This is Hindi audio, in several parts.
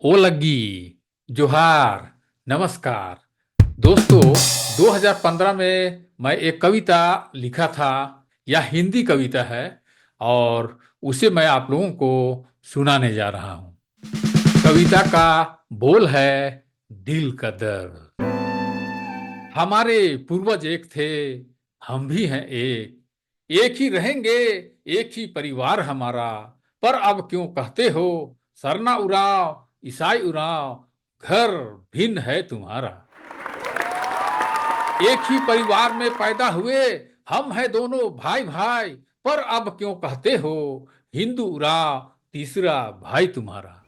ओ लग्गी, जोहार, नमस्कार। दोस्तों, 2015 में मैं एक कविता लिखा था। यह हिंदी कविता है और उसे मैं आप लोगों को सुनाने जा रहा हूँ। कविता का बोल है दिल का दर्द। हमारे पूर्वज एक थे, हम भी हैं एक ही रहेंगे, एक ही परिवार हमारा। पर अब क्यों कहते हो सरना उड़ाओ, ईसाई उड़ाओ, घर भिन्न है तुम्हारा। एक ही परिवार में पैदा हुए, हम हैं दोनों भाई भाई। पर अब क्यों कहते हो हिंदू उड़ाओ, तीसरा भाई तुम्हारा।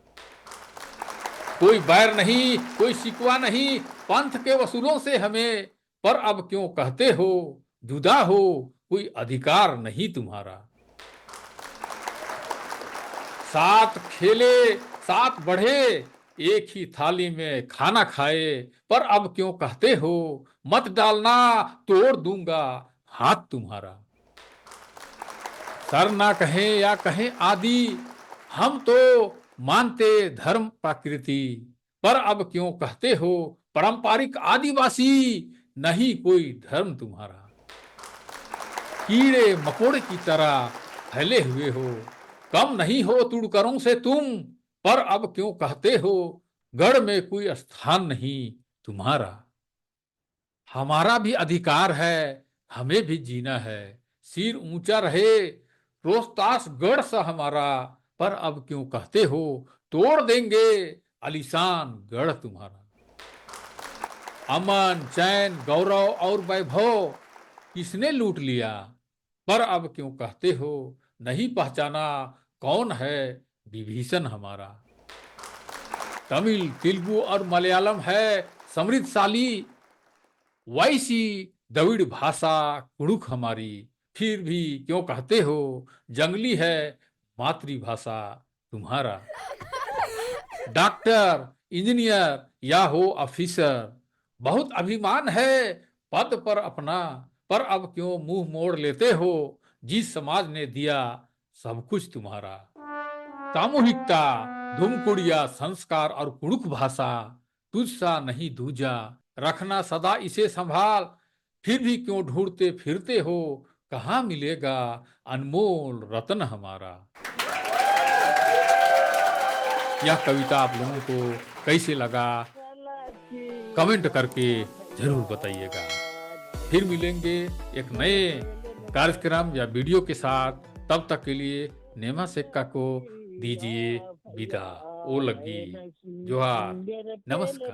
कोई बैर नहीं, कोई शिकवा नहीं पंथ के वसूलों से हमें। पर अब क्यों कहते हो जुदा हो, कोई अधिकार नहीं तुम्हारा। साथ खेले, साथ बढ़े, एक ही थाली में खाना खाए। पर अब क्यों कहते हो मत डालना, तोड़ दूंगा हाथ तुम्हारा। सर ना कहें या कहें आदि, हम तो मानते धर्म प्रकृति। पर अब क्यों कहते हो पारंपरिक आदिवासी, नहीं कोई धर्म तुम्हारा। कीड़े मकोड़े की तरह फैले हुए हो, कम नहीं हो तुड़करों से तुम। पर अब क्यों कहते हो गढ़ में कोई स्थान नहीं तुम्हारा। हमारा भी अधिकार है, हमें भी जीना है। सिर ऊंचा रहे, रोहतास गढ़ सा हमारा। पर अब क्यों कहते हो तोड़ देंगे आलीशान गढ़ तुम्हारा। अमन चैन गौरव और वैभव किसने लूट लिया। पर अब क्यों कहते हो नहीं पहचाना कौन है विभीषण हमारा। तमिल तेलुगु और मलयालम है समृद्धशाली, वैसी द्रविड़ भाषा कुड़ुक हमारी। फिर भी क्यों कहते हो जंगली है मातृभाषा तुम्हारा। डॉक्टर, इंजीनियर या हो ऑफिसर, बहुत अभिमान है पद पर अपना। पर अब क्यों मुंह मोड़ लेते हो जिस समाज ने दिया सब कुछ तुम्हारा। सामूहिकता, धूमकुड़िया संस्कार और कुड़ुक भाषा, तुझसा नहीं दूजा, रखना सदा इसे संभाल। फिर भी क्यों ढूंढते फिरते हो कहाँ मिलेगा अनमोल रत्न हमारा। यह कविता आप लोगों को कैसे लगा कमेंट करके जरूर बताइएगा। फिर मिलेंगे एक नए कार्यक्रम या वीडियो के साथ। तब तक के लिए नेमा सेक्का को दीजिए विदा। ओ लगी, जोहार, नमस्कार।